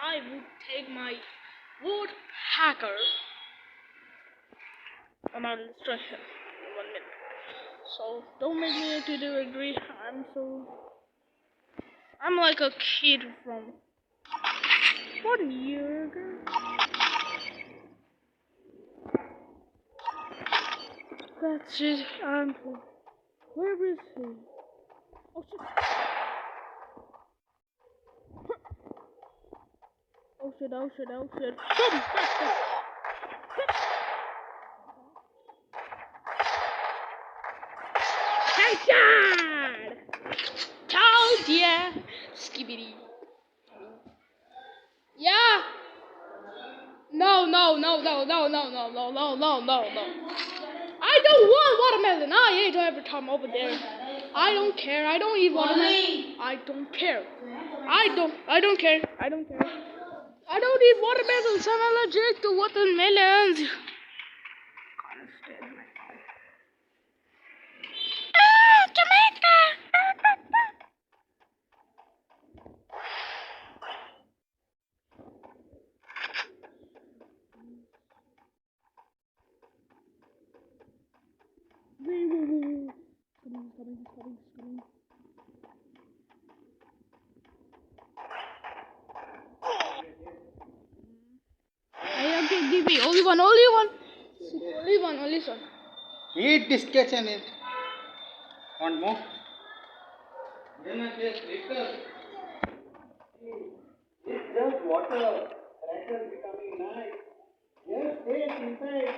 I would take my woodpecker and I'll destroy him in 1 minute. So don't make me to do agree. I'm like a kid from 1 year ago. That's it. Where is he? Oh shit! Oh shit! Oh shit! Oh shit! Headshot! Told ya! Skibidi. Yeah! No. I don't want watermelon. I ate every time over there. I don't care. I don't eat watermelon. I don't care. I don't care. I don't eat watermelons. I'm allergic to watermelons. Jamaica. Coming. Okay, give me only one. Eat this catch and eat. Want more? Then I taste little. It's just water. Crackers becoming nice. Just taste inside.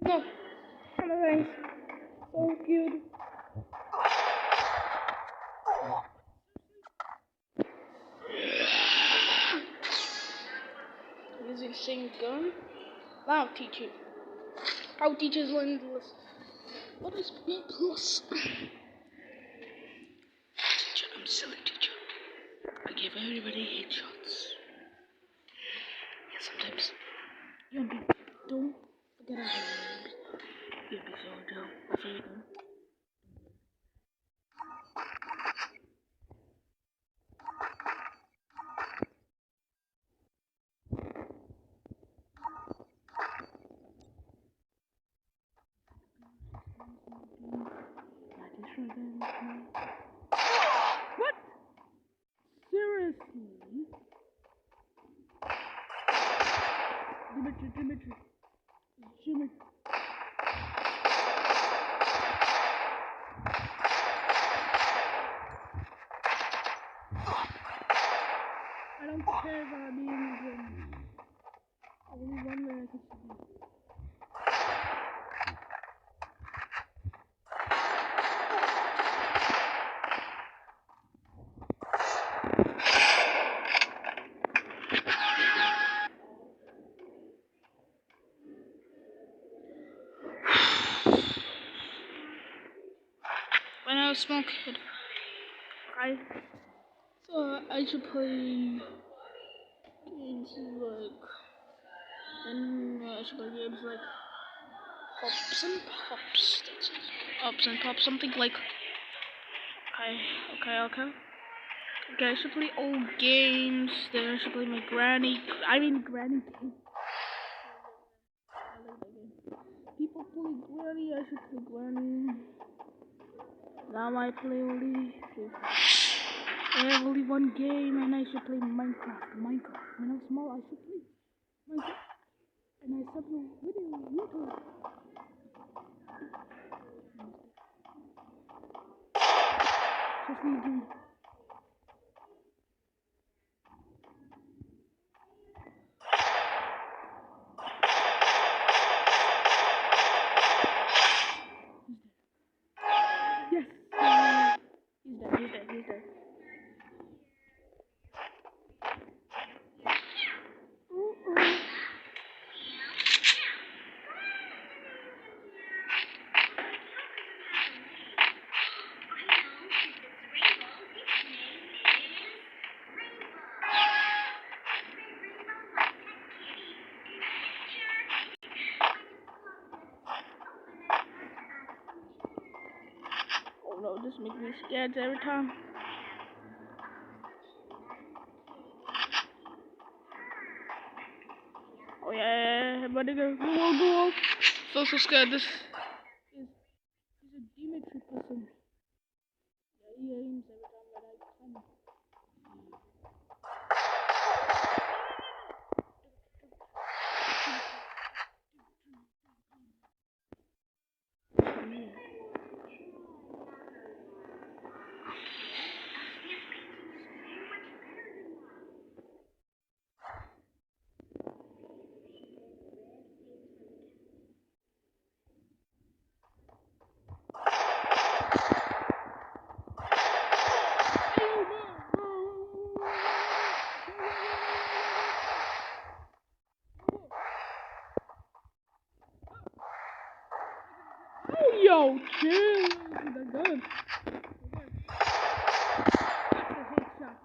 Huh? No, I'm so cute. Using same gun. I'll teach you. How teachers learn to listen. What is B plus? Teacher, I'm silly teacher. I give everybody headshots. Yeah, sometimes you'll be dumb. Forget about it. You'll be so dumb. After you're done. seriously? Dimitri. Jimmy. I don't care about being good. Only one way I can see. When I was small kid, so I should play games like, and I should play games like Hops and Pops. That's it. Hops and Pops, something like. Okay. Okay, I should play old games. Then I should play my granny game. I like that game. People play granny. I should play granny. Now I play only. I have only one game, and I should play Minecraft. When I was small, I should play Minecraft, and I sub no video on YouTube. Just me doing. Yes. He's dead. Oh no, this makes me scared every time. Oh yeah, buddy, go on. So scared. This is a Dimitri person. Yeah, he aims every time that I come. Oh, yo, chill. They're good. That's a headshot.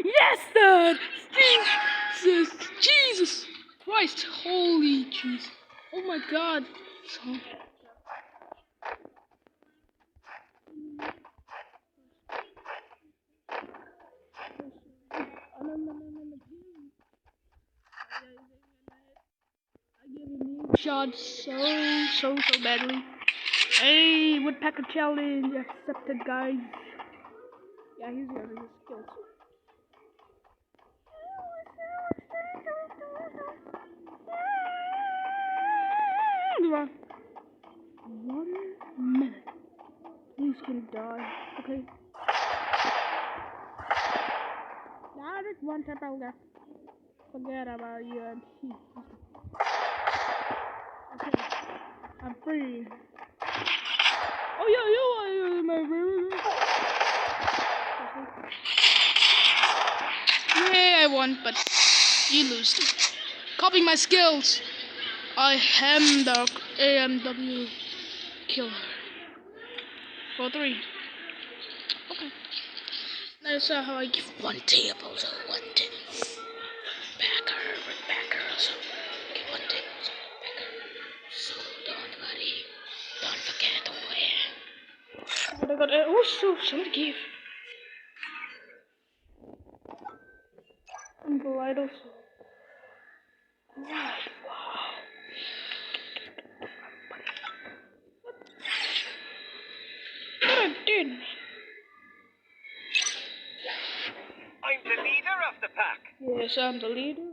Yes, sir. Jesus Christ, holy Jesus. Oh my God. So I gave him shot so badly. Hey, woodpecker challenge accepted, guys. Yeah, he's got his skills. Come on. 1 minute. He's gonna die. Okay. Now just one tap out there. Forget about you and he. Okay. I'm free. Oh yeah, you are my baby. Yeah, I won, but you lose. Copy my skills. I am the AMW killer. 4-3. Okay. That's how I give one table, so one table. Backer, so give one table, so backer. So don't worry. Don't forget where. What I got? Oh, so somebody gave. And the light also. Wow. win. I'm the leader of the pack. Yes, I'm the leader.